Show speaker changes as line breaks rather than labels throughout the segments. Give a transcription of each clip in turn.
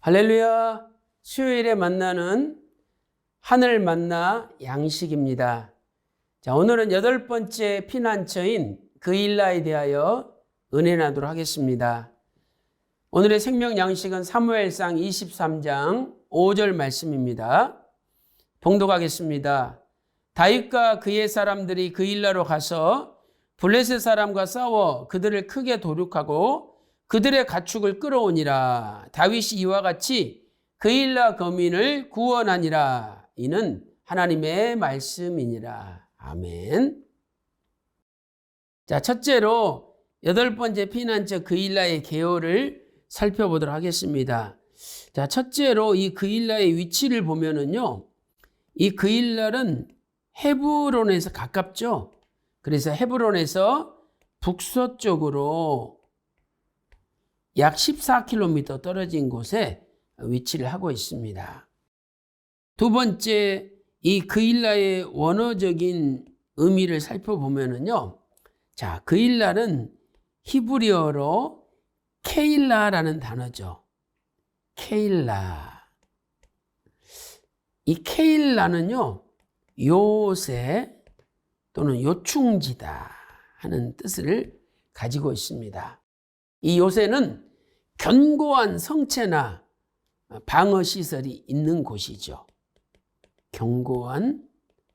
할렐루야. 수요일에 만나는 하늘 만나 양식입니다. 자, 오늘은 8번째 피난처인 그일라에 대하여 은혜 나누도록 하겠습니다. 오늘의 생명 양식은 사무엘상 23장 5절 말씀입니다. 봉독하겠습니다. 다윗과 그의 사람들이 그일라로 가서 블레셋 사람과 싸워 그들을 크게 도륙하고 그들의 가축을 끌어오니라. 다윗이 이와 같이 그일라 거민을 구원하니라. 이는 하나님의 말씀이니라. 아멘. 자, 첫째로 8번째 피난처 그일라의 개요를 살펴보도록 하겠습니다. 자, 첫째로 이 그일라의 위치를 보면은요, 이 그일라는 헤브론에서 가깝죠. 그래서 헤브론에서 북서쪽으로 약 14km 떨어진 곳에 위치를 하고 있습니다. 두 번째, 이 그일라의 원어적인 의미를 살펴보면은요, 자, 그일라는 히브리어로 케일라라는 단어죠. 케일라. 이 케일라는요, 요새 또는 요충지다 하는 뜻을 가지고 있습니다. 이 요새는 견고한 성체나 방어시설이 있는 곳이죠. 견고한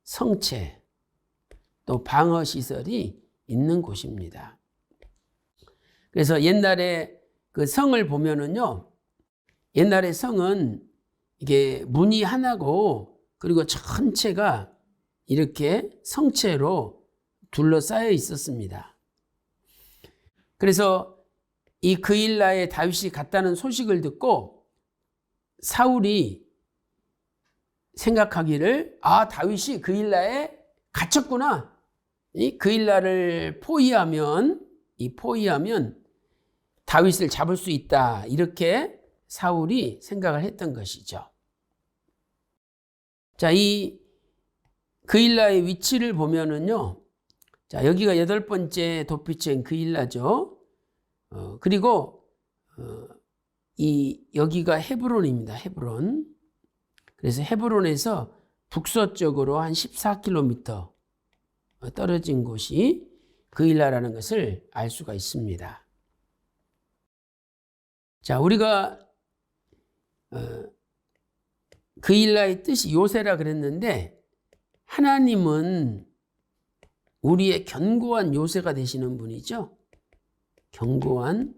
성체, 또 방어시설이 있는 곳입니다. 그래서 옛날에 그 성을 보면은요, 옛날에 성은 이게 문이 하나고, 그리고 전체가 이렇게 성체로 둘러싸여 있었습니다. 그래서 이 그일라에 다윗이 갔다는 소식을 듣고 사울이 생각하기를, 아, 다윗이 그일라에 갇혔구나. 이 그일라를 포위하면 다윗을 잡을 수 있다. 이렇게 사울이 생각을 했던 것이죠. 자, 이 그일라의 위치를 보면은요, 자, 여기가 8번째 도피처인 그일라죠. 그리고 여기가 헤브론입니다. 헤브론. 그래서 헤브론에서 북서쪽으로 한 14km 떨어진 곳이 그일라라는 것을 알 수가 있습니다. 자, 우리가 그일라의 뜻이 요새라 그랬는데, 하나님은 우리의 견고한 요새가 되시는 분이죠. 견고한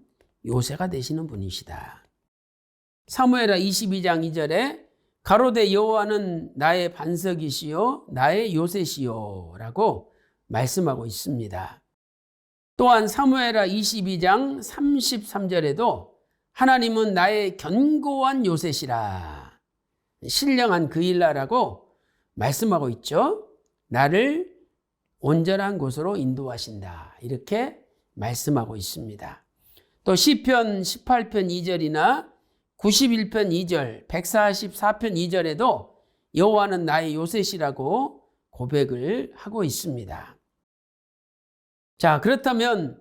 요새가 되시는 분이시다. 사무엘하 22장 2절에 가로되 여호와는 나의 반석이시요 나의 요새시요 라고 말씀하고 있습니다. 또한 사무엘하 22장 33절에도 하나님은 나의 견고한 요새시라, 신령한 그일라라고 말씀하고 있죠. 나를 온전한 곳으로 인도하신다, 이렇게 말씀하고 있습니다. 또 시편 18편 2절이나 91편 2절, 144편 2절에도 여호와는 나의 요새시라고 고백을 하고 있습니다. 자, 그렇다면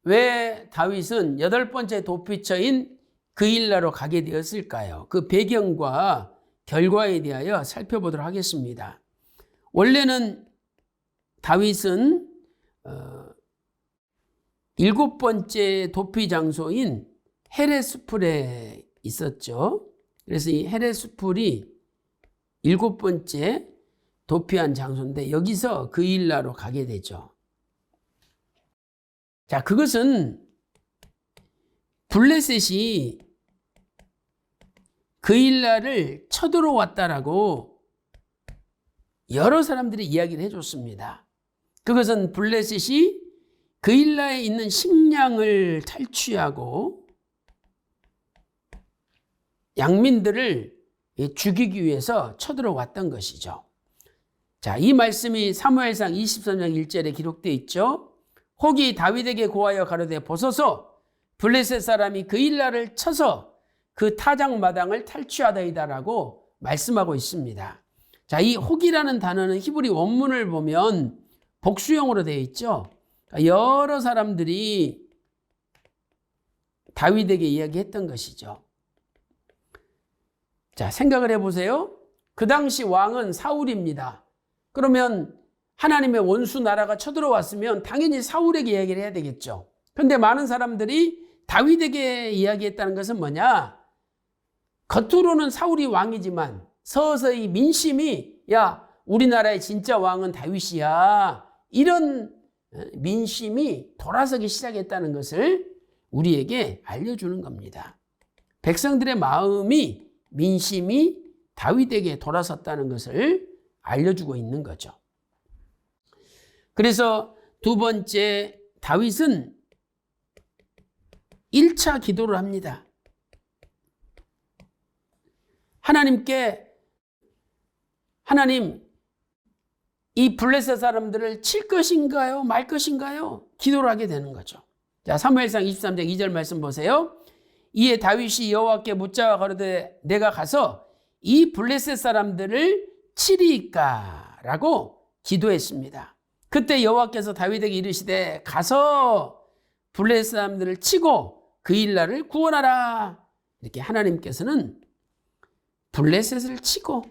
왜 다윗은 8번째 도피처인 그일라로 가게 되었을까요? 그 배경과 결과에 대하여 살펴보도록 하겠습니다. 원래는 다윗은 7번째 도피 장소인 헤레스풀에 있었죠. 그래서 이 헤레스풀이 7번째 도피한 장소인데, 여기서 그일라로 가게 되죠. 자, 그것은 블레셋이 그일라를 쳐들어왔다라고 여러 사람들이 이야기를 해줬습니다. 그것은 블레셋이 그일라에 있는 식량을 탈취하고 양민들을 죽이기 위해서 쳐들어왔던 것이죠. 자, 이 말씀이 사무엘상 23장 1절에 기록되어 있죠. 혹이 다윗에게 고하여 가로되 보소서, 블레셋 사람이 그일라를 쳐서 그 타작마당을 탈취하다이다라고 말씀하고 있습니다. 자, 이 혹이라는 단어는 히브리 원문을 보면 복수형으로 되어 있죠. 여러 사람들이 다윗에게 이야기했던 것이죠. 자, 생각을 해보세요. 그 당시 왕은 사울입니다. 그러면 하나님의 원수 나라가 쳐들어왔으면 당연히 사울에게 이야기를 해야 되겠죠. 그런데 많은 사람들이 다윗에게 이야기했다는 것은 뭐냐? 겉으로는 사울이 왕이지만 서서히 민심이 야, 우리나라의 진짜 왕은 다윗이야. 이런 민심이 돌아서기 시작했다는 것을 우리에게 알려주는 겁니다. 백성들의 마음이 민심이 다윗에게 돌아섰다는 것을 알려주고 있는 거죠. 그래서 두 번째, 다윗은 1차 기도를 합니다. 하나님께 하나님, 이 블레셋 사람들을 칠 것인가요? 말 것인가요? 기도를 하게 되는 거죠. 자, 사무엘상 23장 2절 말씀 보세요. 이에 다윗이 여호와께 묻자와 가로되 내가 가서 이 블레셋 사람들을 치리이까? 라고 기도했습니다. 그때 여호와께서 다윗에게 이르시되 가서 블레셋 사람들을 치고 그 일날을 구원하라. 이렇게 하나님께서는 블레셋을 치고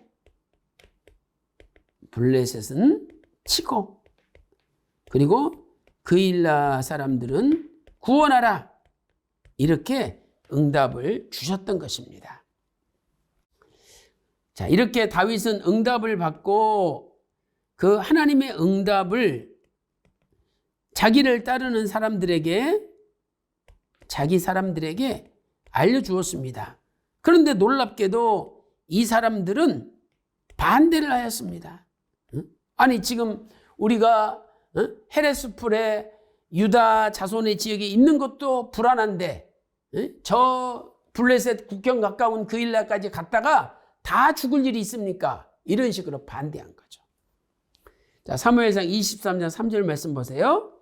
블레셋은 치고 그리고 그 일날 사람들은 구원하라. 이렇게 응답을 주셨던 것입니다. 자, 이렇게 다윗은 응답을 받고 그 하나님의 응답을 자기를 따르는 사람들에게 자기 사람들에게 알려주었습니다. 그런데 놀랍게도 이 사람들은 반대를 하였습니다. 아니 지금 우리가 헤레스풀의 유다 자손의 지역에 있는 것도 불안한데 저 블레셋 국경 가까운 그 일날까지 갔다가 다 죽을 일이 있습니까? 이런 식으로 반대한 거죠. 자, 사무엘상 23장 3절 말씀 보세요.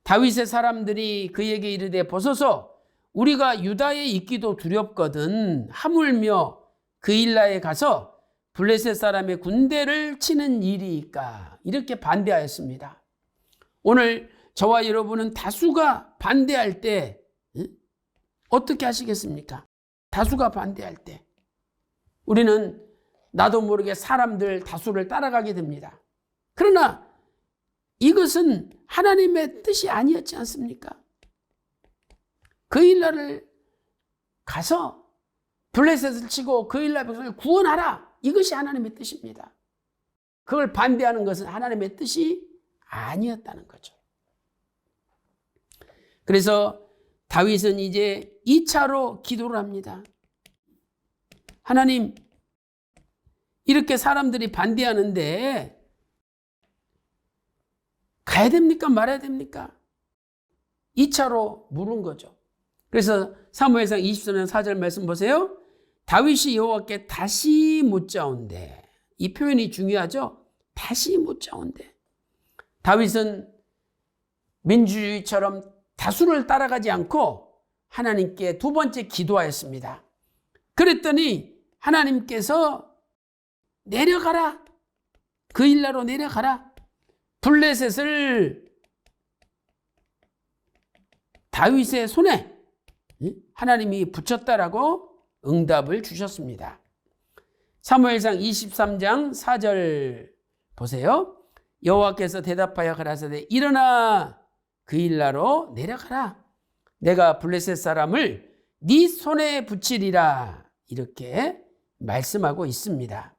다윗의 사람들이 그에게 이르되 보소서 우리가 유다에 있기도 두렵거든 하물며 그 일라에 가서 블레셋 사람의 군대를 치는 일이니까 이렇게 반대하였습니다. 오늘 저와 여러분은 다수가 반대할 때 어떻게 하시겠습니까? 다수가 반대할 때 우리는 나도 모르게 사람들 다수를 따라가게 됩니다. 그러나 이것은 하나님의 뜻이 아니었지 않습니까? 그 일날을 가서 블레셋을 치고 그 일날 백성을 구원하라. 이것이 하나님의 뜻입니다. 그걸 반대하는 것은 하나님의 뜻이 아니었다는 거죠. 그래서 다윗은 이제 2차로 기도를 합니다. 하나님, 이렇게 사람들이 반대하는데 가야 됩니까? 말아야 됩니까? 2차로 물은 거죠. 그래서 사무엘상 23장 4절 말씀 보세요. 다윗이 여호와께 다시 묻자온대. 이 표현이 중요하죠. 다시 묻자온대. 다윗은 민주주의처럼 다수를 따라가지 않고 하나님께 두 번째 기도하였습니다. 그랬더니 하나님께서 내려가라. 그 일나로 내려가라. 블레셋을 다윗의 손에 하나님이 붙였다라고 응답을 주셨습니다. 사무엘상 23장 4절 보세요. 여호와께서 대답하여 가라사대 일어나 그 일나로 내려가라. 내가 블레셋 사람을 네 손에 붙이리라. 이렇게 말씀하고 있습니다.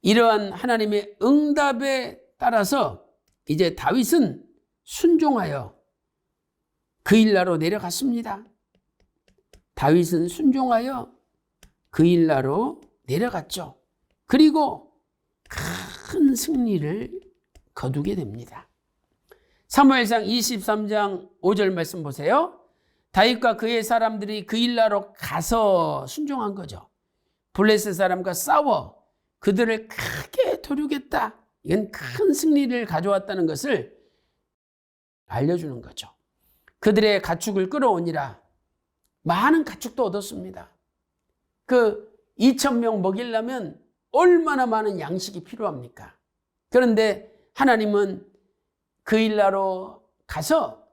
이러한 하나님의 응답에 따라서 이제 다윗은 순종하여 그 일나로 내려갔습니다. 다윗은 순종하여 그 일나로 내려갔죠. 그리고 큰 승리를 거두게 됩니다. 사무엘상 23장 5절 말씀 보세요. 다윗과 그의 사람들이 그 일나로 가서 순종한 거죠. 블레셋 사람과 싸워 그들을 크게 도륙했다. 이건 큰 승리를 가져왔다는 것을 알려주는 거죠. 그들의 가축을 끌어오니라. 많은 가축도 얻었습니다. 그 2,000명 먹이려면 얼마나 많은 양식이 필요합니까? 그런데 하나님은 그 일나로 가서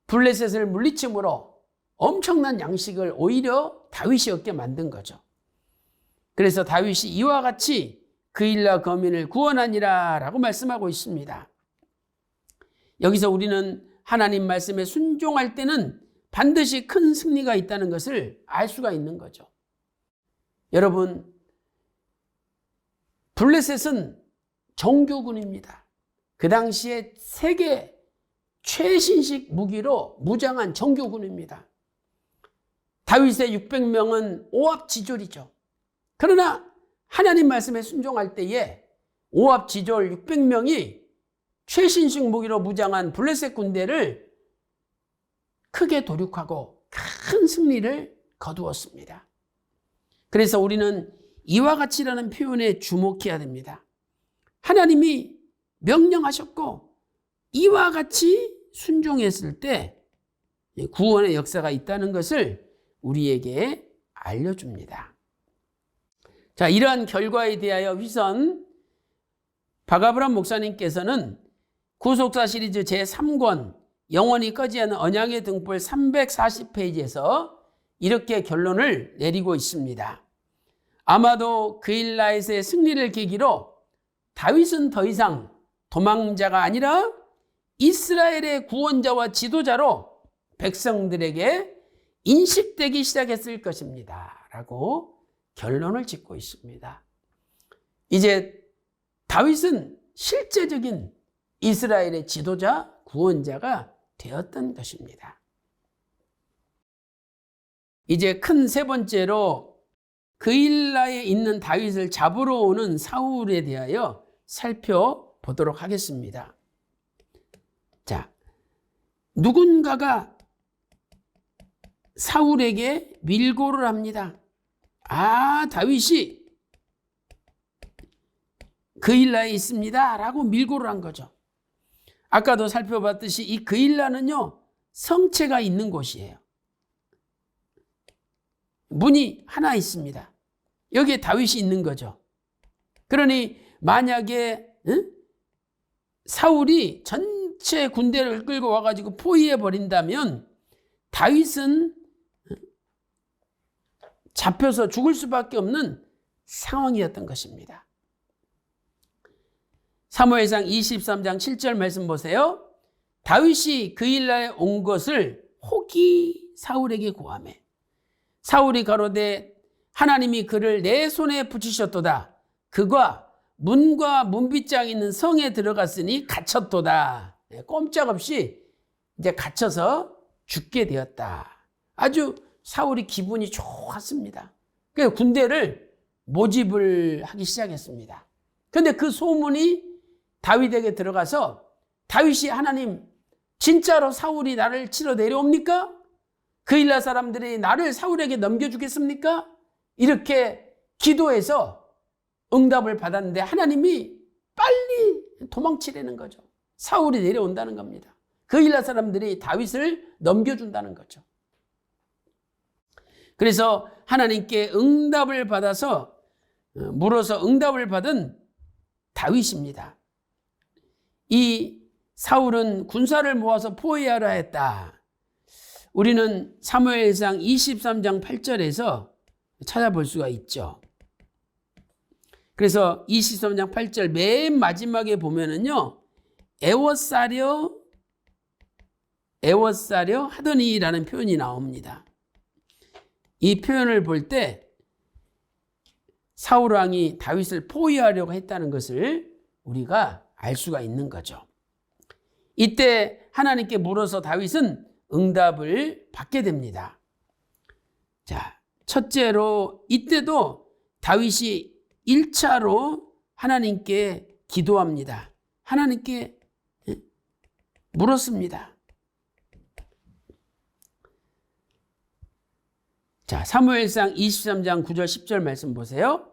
블레셋을 물리침으로 엄청난 양식을 오히려 다윗이 얻게 만든 거죠. 그래서 다윗이 이와 같이 그일라 거민을 구원하니라 라고 말씀하고 있습니다. 여기서 우리는 하나님 말씀에 순종할 때는 반드시 큰 승리가 있다는 것을 알 수가 있는 거죠. 여러분, 블레셋은 정규군입니다. 그 당시에 세계 최신식 무기로 무장한 정규군입니다. 다윗의 600명은 오합지졸이죠. 그러나 하나님 말씀에 순종할 때에 오합지졸 600명이 최신식 무기로 무장한 블레셋 군대를 크게 도륙하고 큰 승리를 거두었습니다. 그래서 우리는 이와 같이라는 표현에 주목해야 됩니다. 하나님이 명령하셨고 이와 같이 순종했을 때 구원의 역사가 있다는 것을 우리에게 알려줍니다. 자, 이러한 결과에 대하여 휘선 박아브람 목사님께서는 구속사 시리즈 제3권 영원히 꺼지지 않는 언약의 등불 340페이지에서 이렇게 결론을 내리고 있습니다. 아마도 그일라앗의 승리를 계기로 다윗은 더 이상 도망자가 아니라 이스라엘의 구원자와 지도자로 백성들에게 인식되기 시작했을 것입니다. 라고 결론을 짓고 있습니다. 이제 다윗은 실제적인 이스라엘의 지도자, 구원자가 되었던 것입니다. 이제 큰 세 번째로 그일라에 있는 다윗을 잡으러 오는 사울에 대하여 살펴보도록 하겠습니다. 자, 누군가가 사울에게 밀고를 합니다. 다윗이 그일라에 있습니다 라고 밀고를 한 거죠. 아까도 살펴봤듯이 이 그일라는요, 성체가 있는 곳이에요. 문이 하나 있습니다. 여기에 다윗이 있는 거죠. 그러니 만약에 사울이 전체 군대를 끌고 와가지고 포위해 버린다면 다윗은 잡혀서 죽을 수밖에 없는 상황이었던 것입니다. 사무엘상 23장 7절 말씀 보세요. 다윗이 그일라에 온 것을 혹이 사울에게 고하매 사울이 가로되 하나님이 그를 내 손에 붙이셨도다. 그가 문과 문빗장 있는 성에 들어갔으니 갇혔도다. 꼼짝없이 이제 갇혀서 죽게 되었다. 아주 사울이 기분이 좋았습니다. 그래서 군대를 모집을 하기 시작했습니다. 그런데 그 소문이 다윗에게 들어가서 다윗이 하나님 진짜로 사울이 나를 치러 내려옵니까? 그일라 사람들이 나를 사울에게 넘겨주겠습니까? 이렇게 기도해서 응답을 받았는데 하나님이 빨리 도망치려는 거죠. 사울이 내려온다는 겁니다. 그일라 사람들이 다윗을 넘겨준다는 거죠. 그래서 하나님께 응답을 받아서 물어서 응답을 받은 다윗입니다. 이 사울은 군사를 모아서 포위하려 했다. 우리는 사무엘상 23장 8절에서 찾아볼 수가 있죠. 그래서 23장 8절 맨 마지막에 보면은요, 애워싸려 하더니라는 표현이 나옵니다. 이 표현을 볼 때 사울 왕이 다윗을 포위하려고 했다는 것을 우리가 알 수가 있는 거죠. 이때 하나님께 물어서 다윗은 응답을 받게 됩니다. 자, 첫째로 이때도 다윗이 1차로 하나님께 기도합니다. 하나님께 물었습니다. 자, 사무엘상 23장 9절 10절 말씀 보세요.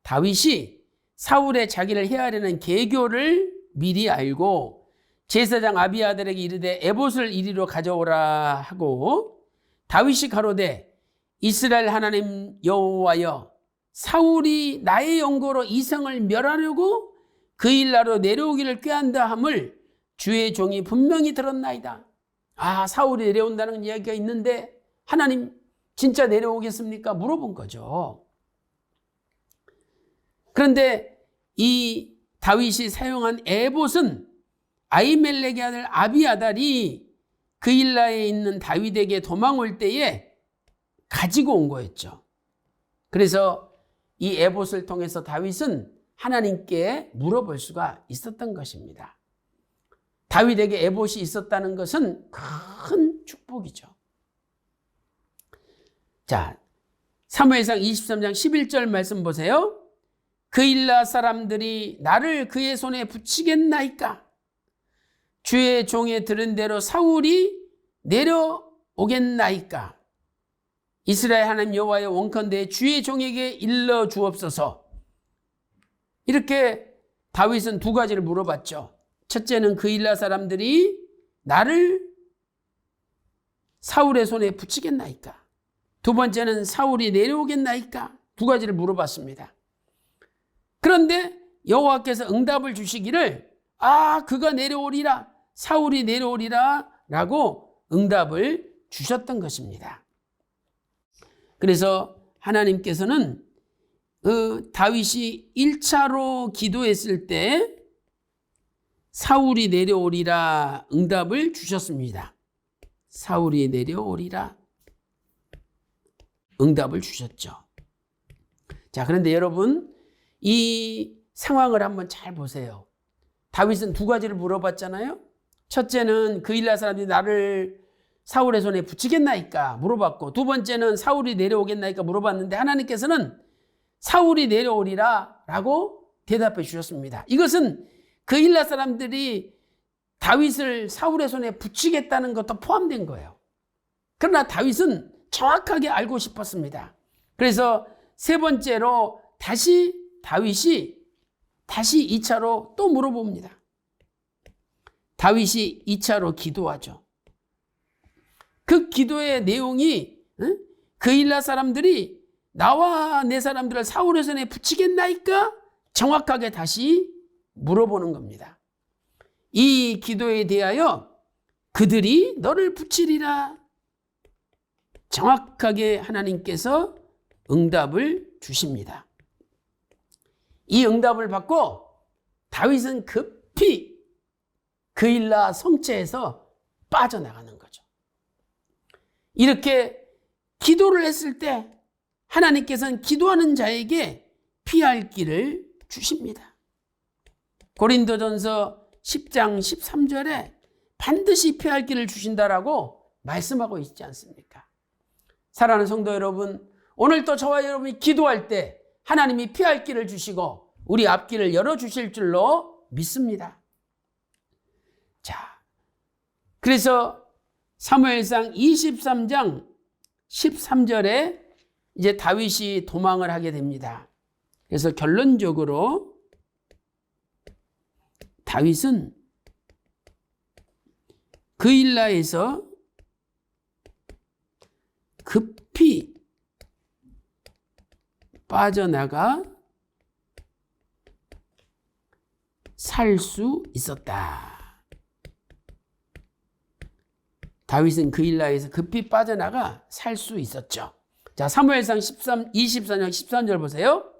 다윗이 사울의 자기를 해하려는 계교를 미리 알고 제사장 아비아들에게 이르되 에봇을 이리로 가져오라 하고 다윗이 가로되 이스라엘 하나님 여호와여 사울이 나의 영고로 이 성을 멸하려고 그일라로 내려오기를 꾀한다 함을 주의 종이 분명히 들었나이다. 사울이 내려온다는 이야기가 있는데 하나님 진짜 내려오겠습니까? 물어본 거죠. 그런데 이 다윗이 사용한 에봇은 아히멜렉의 아들 아비아달이 그일라에 있는 다윗에게 도망 올 때에 가지고 온 거였죠. 그래서 이 에봇을 통해서 다윗은 하나님께 물어볼 수가 있었던 것입니다. 다윗에게 에봇이 있었다는 것은 큰 축복이죠. 자, 사무엘상 23장 11절 말씀 보세요. 그일라 사람들이 나를 그의 손에 붙이겠나이까? 주의 종의 들은 대로 사울이 내려오겠나이까? 이스라엘 하나님 여호와의 원컨대 주의 종에게 일러 주옵소서. 이렇게 다윗은 두 가지를 물어봤죠. 첫째는 그일라 사람들이 나를 사울의 손에 붙이겠나이까? 두 번째는 사울이 내려오겠나이까? 두 가지를 물어봤습니다. 그런데 여호와께서 응답을 주시기를 그가 내려오리라, 사울이 내려오리라 라고 응답을 주셨던 것입니다. 그래서 하나님께서는 다윗이 1차로 기도했을 때 사울이 내려오리라 응답을 주셨습니다. 사울이 내려오리라 응답을 주셨죠. 자, 그런데 여러분 이 상황을 한번 잘 보세요. 다윗은 두 가지를 물어봤잖아요. 첫째는 그일라 사람들이 나를 사울의 손에 붙이겠나이까 물어봤고, 두 번째는 사울이 내려오겠나이까 물어봤는데 하나님께서는 사울이 내려오리라 라고 대답해 주셨습니다. 이것은 그일라 사람들이 다윗을 사울의 손에 붙이겠다는 것도 포함된 거예요. 그러나 다윗은 정확하게 알고 싶었습니다. 그래서 세 번째로 다윗이 2차로 또 물어봅니다. 다윗이 2차로 기도하죠. 그 기도의 내용이 그일라 사람들이 나와 내 사람들을 사울의 손에 붙이겠나이까? 정확하게 다시 물어보는 겁니다. 이 기도에 대하여 그들이 너를 붙이리라. 정확하게 하나님께서 응답을 주십니다. 이 응답을 받고 다윗은 급히 그일라 성체에서 빠져나가는 거죠. 이렇게 기도를 했을 때 하나님께서는 기도하는 자에게 피할 길을 주십니다. 고린도전서 10장 13절에 반드시 피할 길을 주신다라고 말씀하고 있지 않습니까? 사랑하는 성도 여러분, 오늘도 저와 여러분이 기도할 때 하나님이 피할 길을 주시고 우리 앞길을 열어주실 줄로 믿습니다. 자, 그래서 사무엘상 23장 13절에 이제 다윗이 도망을 하게 됩니다. 그래서 결론적으로 다윗은 그일라에서 급히 빠져나가 살 수 있었다. 다윗은 그일라에서 급히 빠져나가 살 수 있었죠. 자, 사무엘상 24장 13절 보세요.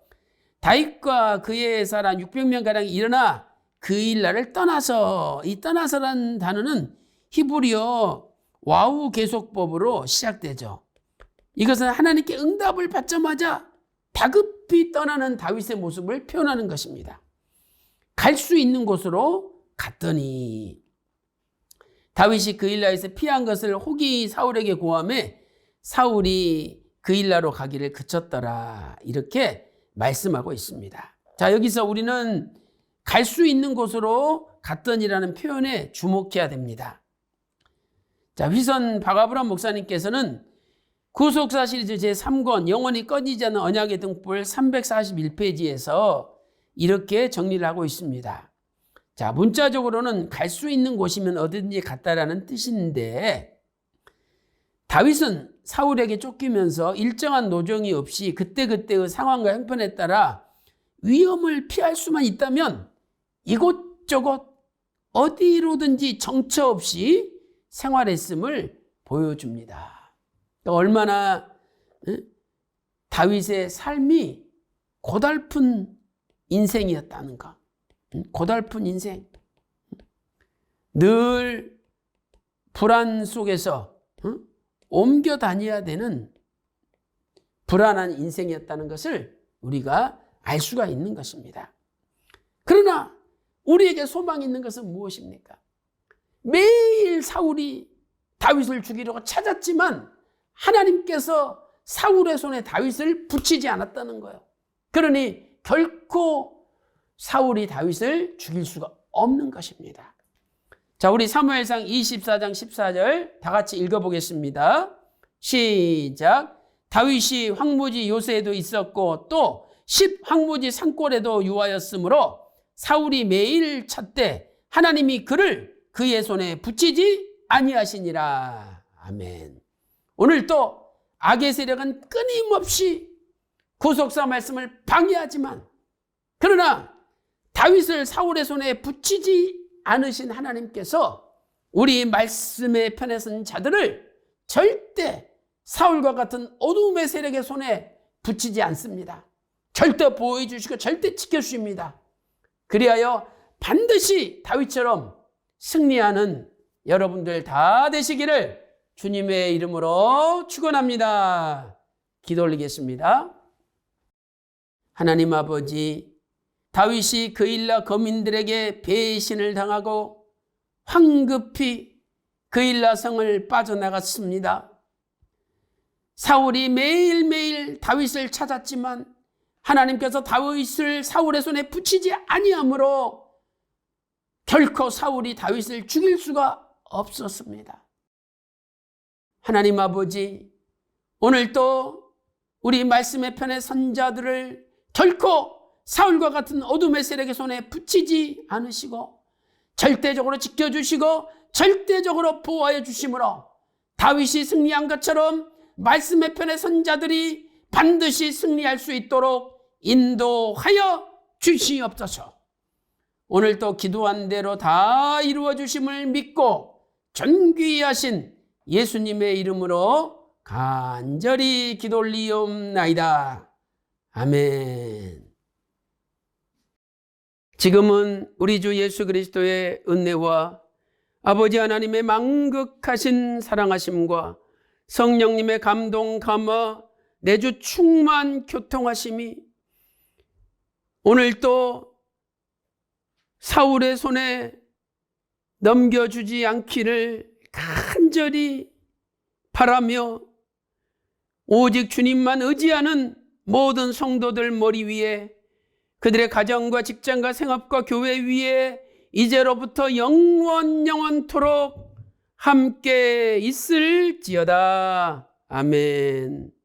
다윗과 그의 사람 600명가량이 일어나 그일라를 떠나서, 이 떠나서라는 단어는 히브리어 와우 계속법으로 시작되죠. 이것은 하나님께 응답을 받자마자 다급히 떠나는 다윗의 모습을 표현하는 것입니다. 갈 수 있는 곳으로 갔더니 다윗이 그일라에서 피한 것을 혹이 사울에게 고함해 사울이 그일라로 가기를 그쳤더라. 이렇게 말씀하고 있습니다. 자, 여기서 우리는 갈 수 있는 곳으로 갔더니라는 표현에 주목해야 됩니다. 자, 휘선 박아브람 목사님께서는 구속사 시리즈 제3권 영원히 꺼지지 않는 언약의 등불 341페이지에서 이렇게 정리를 하고 있습니다. 자, 문자적으로는 갈 수 있는 곳이면 어디든지 갔다라는 뜻인데, 다윗은 사울에게 쫓기면서 일정한 노정이 없이 그때그때의 상황과 형편에 따라 위험을 피할 수만 있다면 이곳저곳 어디로든지 정처 없이 생활했음을 보여줍니다. 얼마나 다윗의 삶이 고달픈 인생이었다는 것. 고달픈 인생. 늘 불안 속에서 옮겨 다녀야 되는 불안한 인생이었다는 것을 우리가 알 수가 있는 것입니다. 그러나 우리에게 소망이 있는 것은 무엇입니까? 매일 사울이 다윗을 죽이려고 찾았지만 하나님께서 사울의 손에 다윗을 붙이지 않았다는 거예요. 그러니 결코 사울이 다윗을 죽일 수가 없는 것입니다. 자, 우리 사무엘상 24장 14절 다 같이 읽어보겠습니다. 시작. 다윗이 황무지 요새에도 있었고 또 10 황무지 산골에도 유하였으므로 사울이 매일 찾되 하나님이 그를 그의 손에 붙이지 아니하시니라. 아멘. 오늘 또 악의 세력은 끊임없이 구속사 말씀을 방해하지만 그러나 다윗을 사울의 손에 붙이지 않으신 하나님께서 우리 말씀의 편에 선 자들을 절대 사울과 같은 어둠의 세력의 손에 붙이지 않습니다. 절대 보호해 주시고 절대 지켜주십니다. 그리하여 반드시 다윗처럼 승리하는 여러분들 다 되시기를 주님의 이름으로 축원합니다. 기도 올리겠습니다. 하나님 아버지, 다윗이 그일라 거민들에게 배신을 당하고 황급히 그일라 성을 빠져나갔습니다. 사울이 매일매일 다윗을 찾았지만 하나님께서 다윗을 사울의 손에 붙이지 아니하므로 결코 사울이 다윗을 죽일 수가 없었습니다. 하나님 아버지, 오늘도 우리 말씀의 편의 선자들을 결코 사울과 같은 어둠의 세력의 손에 붙이지 않으시고 절대적으로 지켜주시고 절대적으로 보호하여 주심으로 다윗이 승리한 것처럼 말씀의 편의 선자들이 반드시 승리할 수 있도록 인도하여 주시옵소서. 오늘 또 기도한 대로 다 이루어 주심을 믿고 존귀하신 예수님의 이름으로 간절히 기도 올리옵나이다. 아멘. 지금은 우리 주 예수 그리스도의 은혜와 아버지 하나님의 만극하신 사랑하심과 성령님의 감동 감화 내주 충만 교통하심이 오늘 또 사울의 손에 넘겨주지 않기를 간절히 바라며 오직 주님만 의지하는 모든 성도들 머리 위에 그들의 가정과 직장과 생업과 교회 위에 이제로부터 영원토록 함께 있을지어다. 아멘.